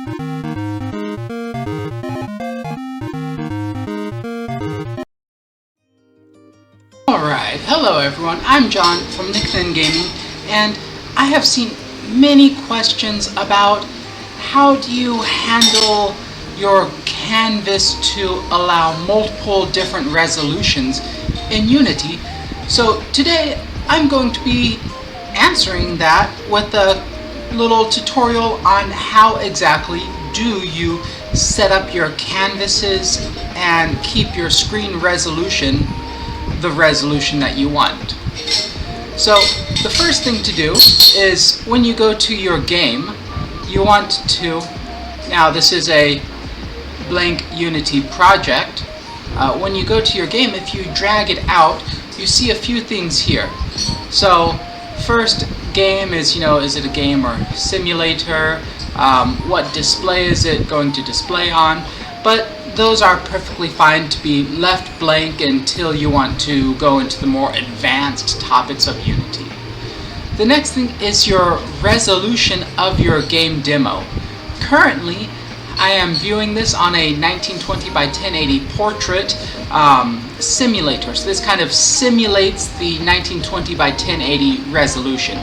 Alright, hello everyone, I'm John from Nicknin Gaming, and I have seen many questions about how do you handle your canvas to allow multiple different resolutions in Unity. So today I'm going to be answering that with a little tutorial on how exactly do you set up your canvases and keep your screen resolution the resolution that you want. So the first thing to do is when you go to your game, you want to, now this is a blank Unity project, when you go to your game, if you drag it out, you see a few things here. So first, game is, is it a game or simulator? What display is it going to display on? But those are perfectly fine to be left blank until you want to go into the more advanced topics of Unity. The next thing is your resolution of your game demo. Currently, I am viewing this on a 1920 by 1080 portrait simulator. So this kind of simulates the 1920 by 1080 resolution,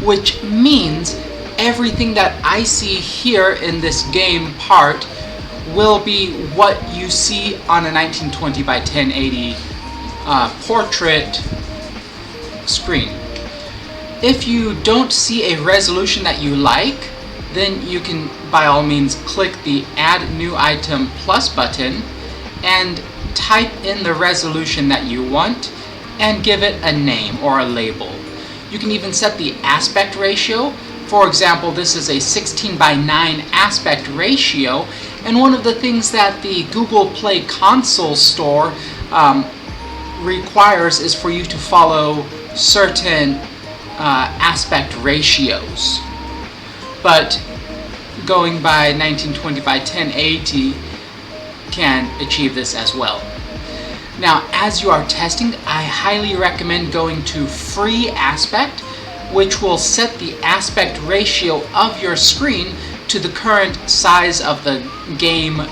which means everything that I see here in this game part will be what you see on a 1920 by 1080 portrait screen. If you don't see a resolution that you like, then you can by all means click the Add New Item Plus button and type in the resolution that you want and give it a name or a label. You can even set the aspect ratio. For example, this is a 16 by 9 aspect ratio, and one of the things that the Google Play Console Store requires is for you to follow certain aspect ratios. But going by 1920 by 1080 can achieve this as well. Now, as you are testing, I highly recommend going to Free Aspect, which will set the aspect ratio of your screen to the current size of the game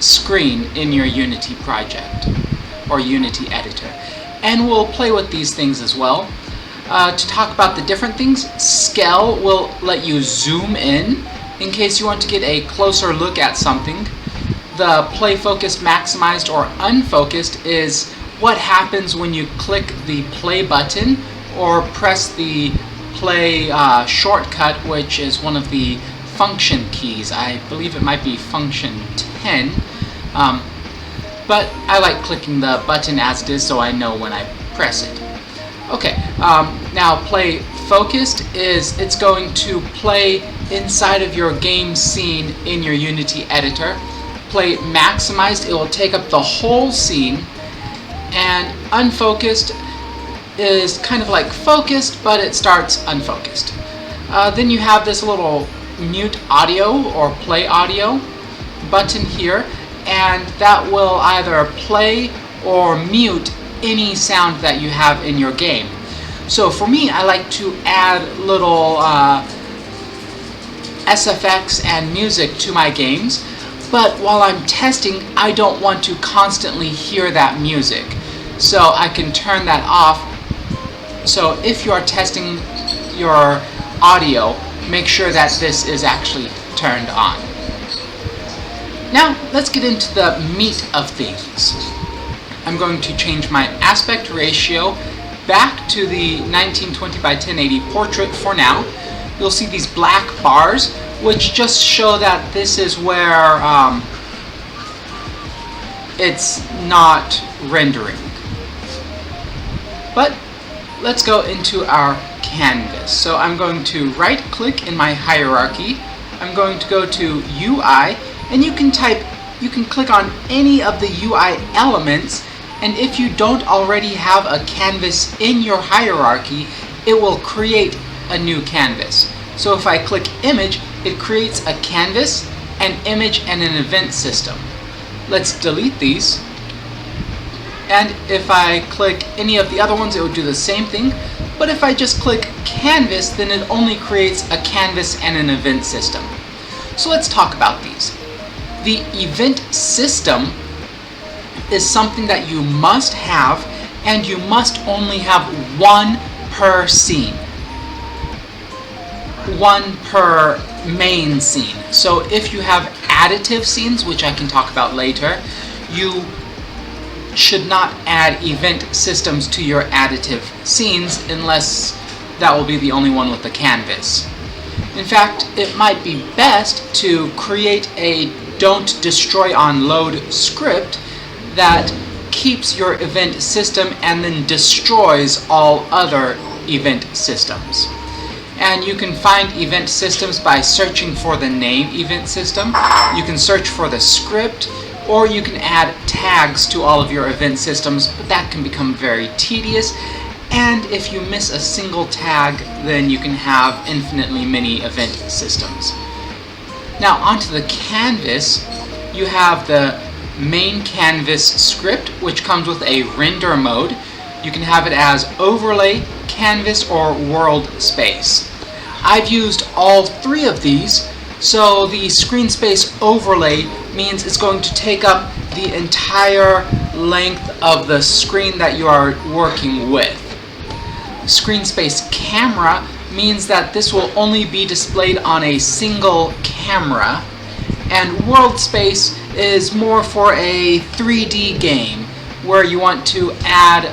screen in your Unity project or Unity editor. And we'll play with these things as well. To talk about the different things, Scale will let you zoom in case you want to get a closer look at something. The Play Focused Maximized or Unfocused is what happens when you click the play button or press the play shortcut, which is one of the function keys. I believe it might be function 10, but I like clicking the button as it is so I know when I press it. Okay, now Play Focused is it's going to play inside of your game scene in your Unity editor. Play Maximized, it will take up the whole scene, and Unfocused is kind of like focused, but it starts unfocused. Then you have this little mute audio or play audio button here, and that will either play or mute any sound that you have in your game. So for me, I like to add little SFX and music to my games, but while I'm testing, I don't want to constantly hear that music. So I can turn that off. So if you are testing your audio, make sure that this is actually turned on. Now let's get into the meat of things. I'm going to change my aspect ratio back to the 1920 by 1080 portrait for now. You'll see these black bars, which just show that this is where it's not rendering. But let's go into our canvas. So I'm going to right click in my hierarchy. I'm going to go to UI, and you can click on any of the UI elements, and if you don't already have a canvas in your hierarchy, it will create a new canvas. So if I click image, it creates a canvas, an image, and an event system. Let's delete these. And if I click any of the other ones, it would do the same thing. But if I just click Canvas, then it only creates a canvas and an event system. So let's talk about these. The event system is something that you must have, and you must only have one per scene. One per main scene. So if you have additive scenes, which I can talk about later, you should not add event systems to your additive scenes unless that will be the only one with the canvas. In fact, it might be best to create a don't destroy on load script that keeps your event system and then destroys all other event systems. And you can find event systems by searching for the name event system. You can search for the script, or you can add tags to all of your event systems, but that can become very tedious. And if you miss a single tag, then you can have infinitely many event systems. Now onto the canvas, you have the main canvas script, which comes with a render mode. You can have it as overlay, canvas, or world space. I've used all three of these, so the screen space overlay means it's going to take up the entire length of the screen that you are working with. Screen space camera means that this will only be displayed on a single camera, and world space is more for a 3D game where you want to add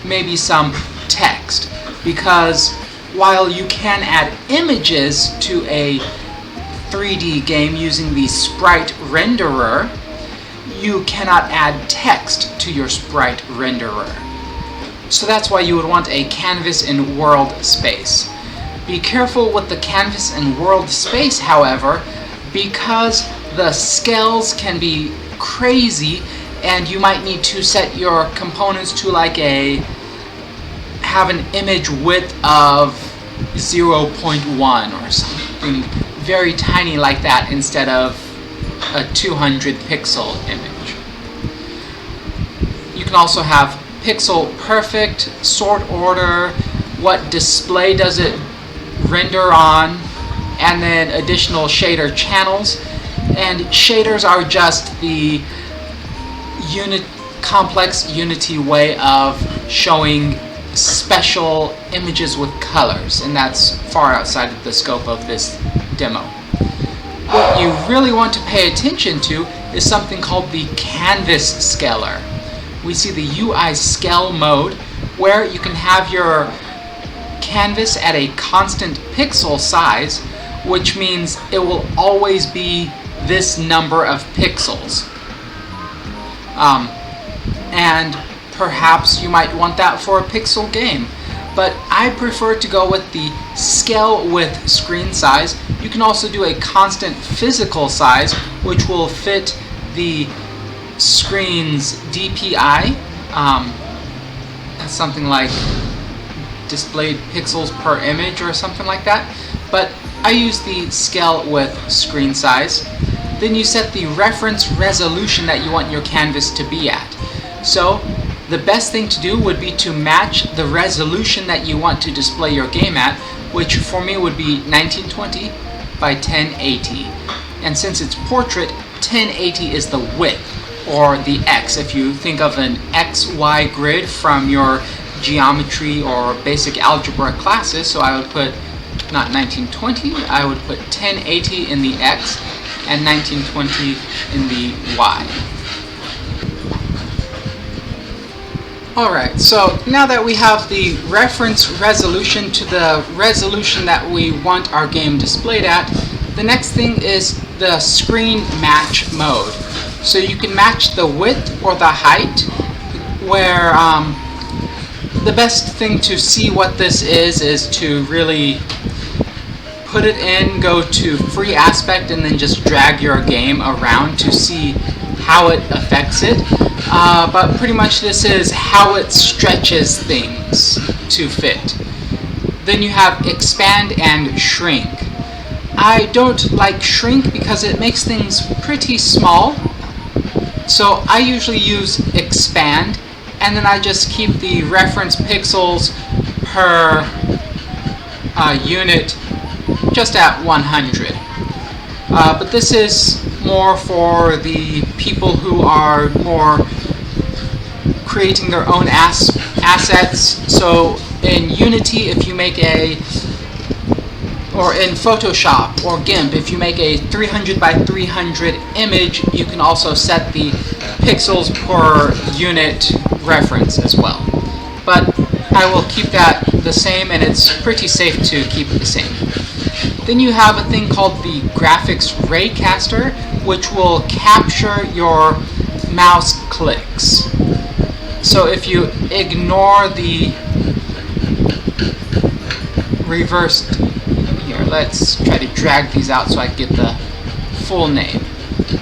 maybe some text, because while you can add images to a 3D game using the sprite renderer, you cannot add text to your sprite renderer. So that's why you would want a canvas and world space. Be careful with the canvas and world space, however, because the scales can be crazy, and you might need to set your components to like have an image width of 0.1 or something very tiny like that instead of a 200 pixel image. You can also have pixel perfect, sort order, what display does it render on, and then additional shader channels. And shaders are just the complex Unity way of showing special images with colors, and that's far outside of the scope of this demo. What you really want to pay attention to is something called the canvas scaler. We see the UI scale mode, where you can have your canvas at a constant pixel size, which means it will always be this number of pixels. And perhaps you might want that for a pixel game, but I prefer to go with the scale with screen size. You can also do a constant physical size, which will fit the screen's DPI. That's something like displayed pixels per image or something like that, but I use the scale with screen size. Then you set the reference resolution that you want your canvas to be at. So the best thing to do would be to match the resolution that you want to display your game at, which for me would be 1920 by 1080. And since it's portrait, 1080 is the width, or the X, if you think of an XY grid from your geometry or basic algebra classes. So I would put not 1920, I would put 1080 in the X and 1920 in the Y. Alright, so now that we have the reference resolution to the resolution that we want our game displayed at, the next thing is the screen match mode. So you can match the width or the height, where the best thing to see what this is to really put it in, go to free aspect, and then just drag your game around to see how it affects it. But pretty much this is how it stretches things to fit. Then you have expand and shrink. I don't like shrink because it makes things pretty small. So I usually use expand, and then I just keep the reference pixels per unit just at 100. But this is more for the people who are more creating their own assets. So in Unity, if you make or in Photoshop or GIMP, if you make a 300 by 300 image, you can also set the pixels per unit reference as well. But I will keep that the same, and it's pretty safe to keep it the same. Then you have a thing called the Graphics Raycaster, which will capture your mouse clicks. So if you ignore the reversed, here, let's try to drag these out so I get the full name.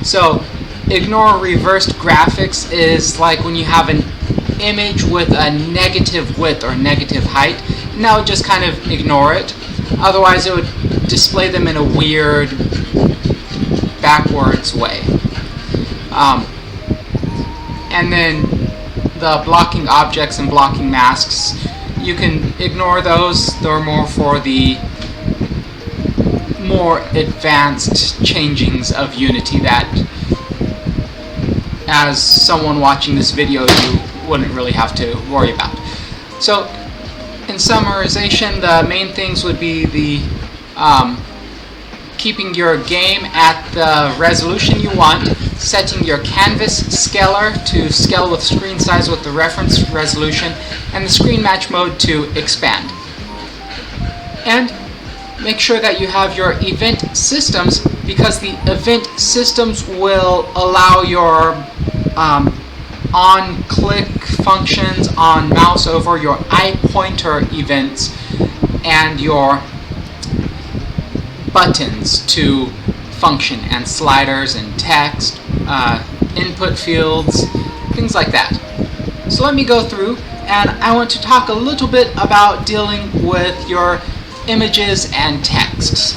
So ignore reversed graphics is like when you have an image with a negative width or negative height. Now just kind of ignore it. Otherwise it would display them in a weird backwards way. And then the blocking objects and blocking masks, you can ignore those. They're more for the more advanced changings of Unity that, as someone watching this video, you wouldn't really have to worry about. So in summarization, the main things would be the keeping your game at the resolution you want, setting your canvas scaler to scale with screen size with the reference resolution, and the screen match mode to expand. And make sure that you have your event systems, because the event systems will allow your on-click functions, on mouse over, your eye pointer events, and your buttons to function, and sliders and text, input fields, things like that. So let me go through, and I want to talk a little bit about dealing with your images and texts.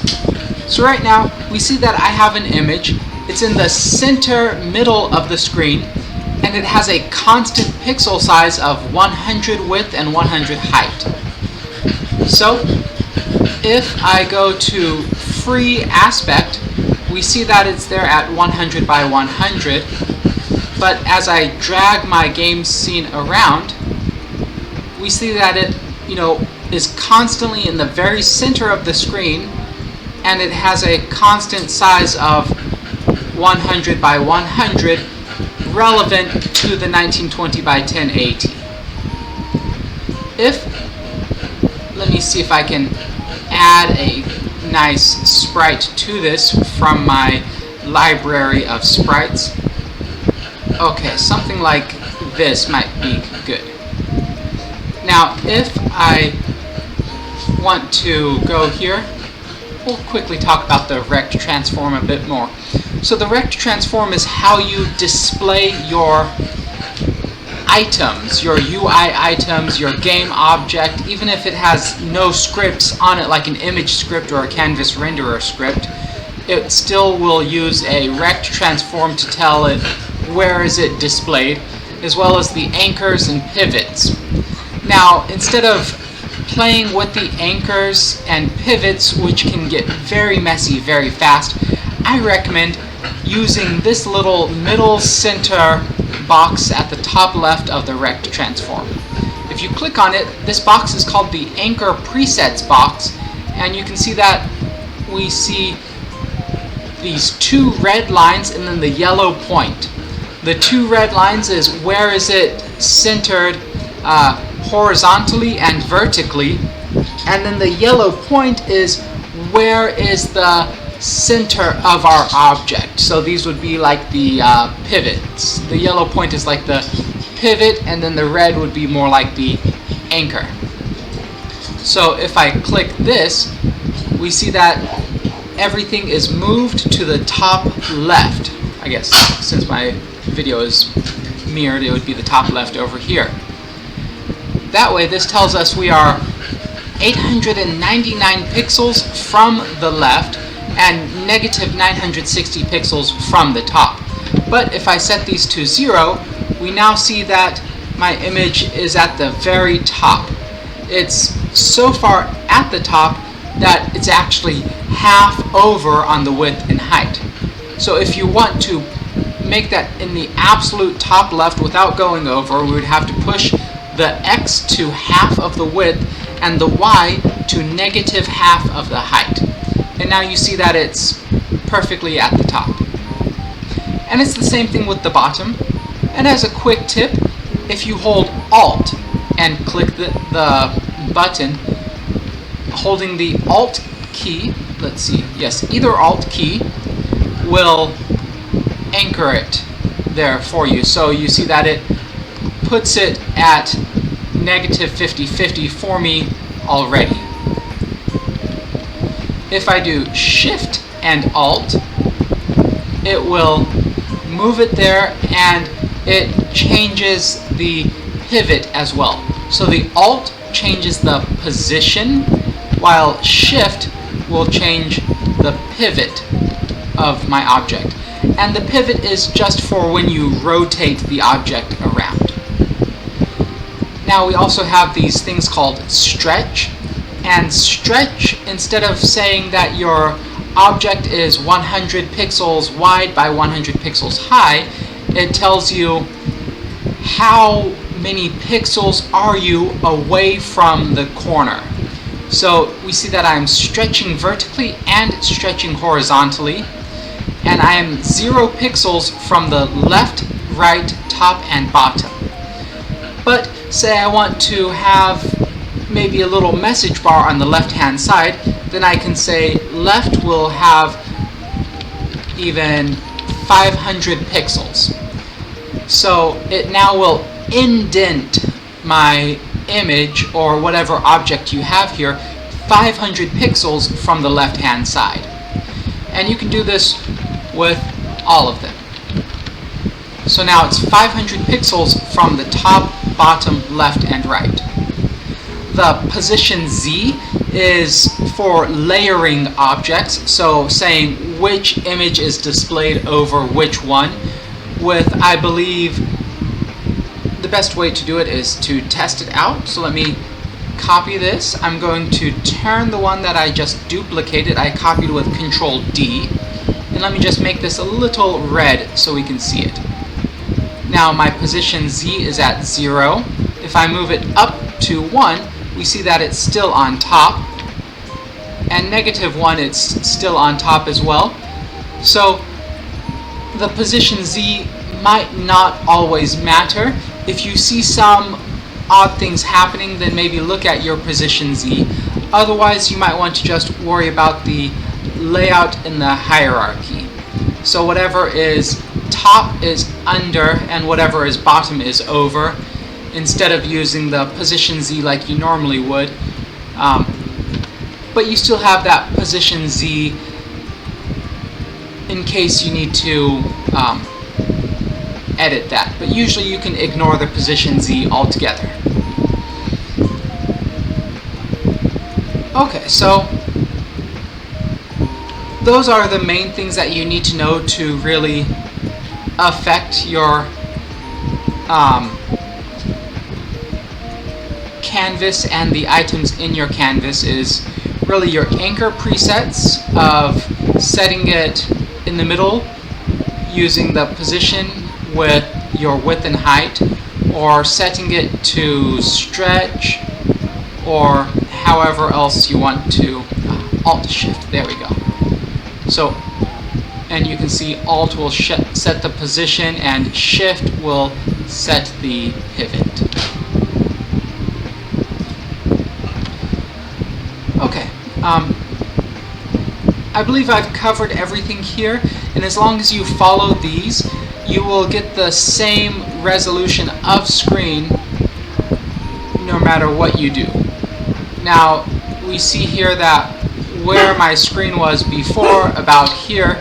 So right now we see that I have an image. It's in the center middle of the screen, and it has a constant pixel size of 100 width and 100 height. So if I go to free aspect, we see that it's there at 100 by 100, but as I drag my game scene around, we see that it, is constantly in the very center of the screen, and it has a constant size of 100 by 100 relevant to the 1920 by 1080. Let me see if I can add a nice sprite to this from my library of sprites. Okay, something like this might be good. Now, if I want to go here, we'll quickly talk about the rect transform a bit more. So the rect transform is how you display your items, your UI items, your game object, even if it has no scripts on it like an image script or a canvas renderer script, it still will use a rect transform to tell it where is it displayed, as well as the anchors and pivots. Now, instead of playing with the anchors and pivots, which can get very messy very fast, I recommend using this little middle center box at the top left of the rect transform. If you click on it, this box is called the anchor presets box, and you can see that we see these two red lines and then the yellow point. The two red lines is where is it centered horizontally and vertically, and then the yellow point is where is the center of our object. So these would be like the pivots. The yellow point is like the pivot, and then the red would be more like the anchor. So if I click this, we see that everything is moved to the top left. I guess since my video is mirrored, it would be the top left over here. That way, this tells us we are 899 pixels from the left and negative 960 pixels from the top. But if I set these to 0, we now see that my image is at the very top. It's so far at the top that it's actually half over on the width and height. So if you want to make that in the absolute top left without going over, we would have to push the X to half of the width and the Y to negative half of the height. And now you see that it's perfectly at the top. And it's the same thing with the bottom. And as a quick tip, if you hold Alt and click the button, holding the Alt key, let's see, yes, either Alt key will anchor it there for you. So you see that it puts it at negative 50/50 for me already. If I do Shift and Alt, it will move it there, and it changes the pivot as well. So the Alt changes the position, while Shift will change the pivot of my object. And the pivot is just for when you rotate the object around. Now we also have these things called stretch. And stretch, instead of saying that your object is 100 pixels wide by 100 pixels high, it tells you how many pixels are you away from the corner. So we see that I'm stretching vertically and stretching horizontally, and I am 0 pixels from the left, right, top, and bottom. But say I want to have maybe a little message bar on the left hand side, then I can say left will have even 500 pixels. So it now will indent my image or whatever object you have here 500 pixels from the left hand side. And you can do this with all of them. So now it's 500 pixels from the top, bottom, left, and right. The position Z is for layering objects, so saying which image is displayed over which one, with, I believe, the best way to do it is to test it out. So let me copy this. I'm going to turn the one that I just duplicated. I copied with Control D. And let me just make this a little red so we can see it. Now my position Z is at 0. If I move it up to 1, we see that it's still on top. And -1, it's still on top as well. So the position Z might not always matter. If you see some odd things happening, then maybe look at your position Z. Otherwise, you might want to just worry about the layout in the hierarchy. So whatever is top is under, and whatever is bottom is over, instead of using the position Z like you normally would. But you still have that position Z in case you need to edit that. But usually you can ignore the position Z altogether. Okay, so those are the main things that you need to know to really affect your canvas and the items in your canvas. Is really your anchor presets of setting it in the middle using the position with your width and height, or setting it to stretch, or however else you want to. Alt Shift, there we go. So, and you can see Alt will set the position and Shift will set the pivot. Okay, I believe I've covered everything here, and as long as you follow these, you will get the same resolution of screen no matter what you do. Now, we see here that where my screen was before, about here,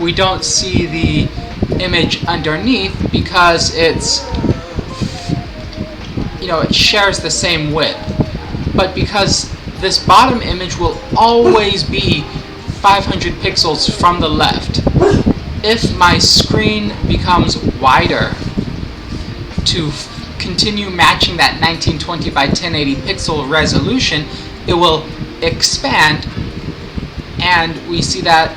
we don't see the image underneath because it's, it shares the same width. But because this bottom image will always be 500 pixels from the left, if my screen becomes wider to continue matching that 1920 by 1080 pixel resolution, it will expand, and we see that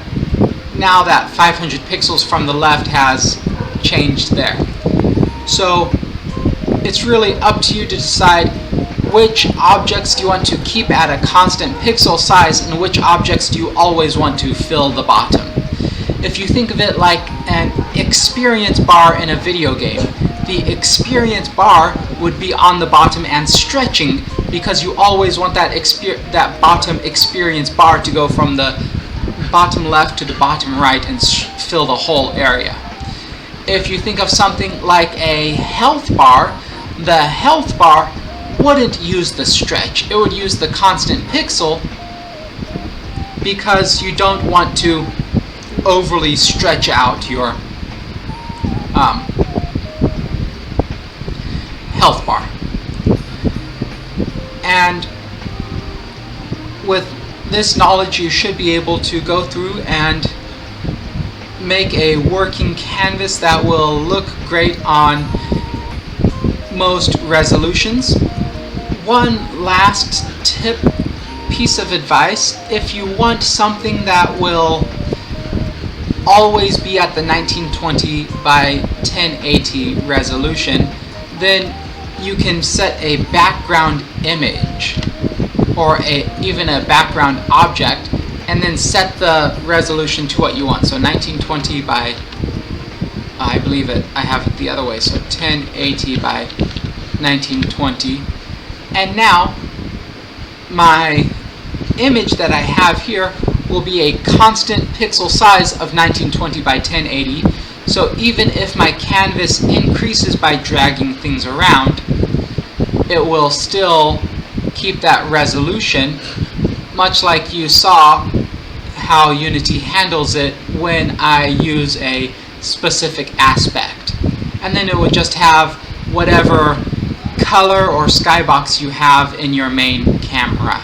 now that 500 pixels from the left has changed there. So it's really up to you to decide which objects do you want to keep at a constant pixel size and which objects do you always want to fill the bottom. If you think of it like an experience bar in a video game, the experience bar would be on the bottom and stretching, because you always want that bottom experience bar to go from the bottom left to the bottom right and fill the whole area. If you think of something like a health bar, the health bar wouldn't use the stretch. It would use the constant pixel, because you don't want to overly stretch out your health bar. And with this knowledge, you should be able to go through and make a working canvas that will look great on most resolutions. One last piece of advice: if you want something that will always be at the 1920 by 1080 resolution, then you can set a background image or even a background object, and then set the resolution to what you want. So 1920 by, I believe I have it the other way, so 1080 by 1920. And now my image that I have here will be a constant pixel size of 1920 by 1080. So even if my canvas increases by dragging things around, it will still keep that resolution, much like you saw how Unity handles it when I use a specific aspect. And then it would just have whatever color or skybox you have in your main camera.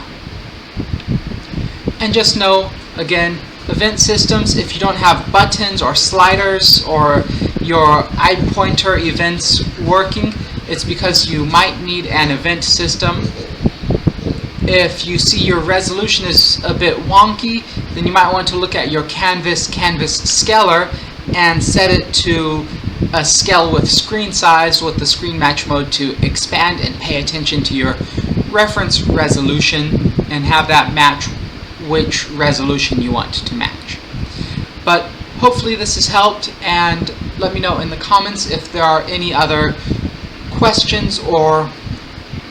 And just know, again, event systems, if you don't have buttons or sliders or your eye pointer events working, it's because you might need an event system. If you see your resolution is a bit wonky, then you might want to look at your canvas scaler and set it to a scale with screen size with the screen match mode to expand, and pay attention to your reference resolution and have that match which resolution you want to match. But hopefully this has helped, and let me know in the comments if there are any other questions or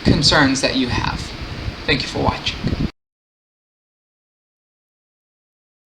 concerns that you have. Thank you for watching.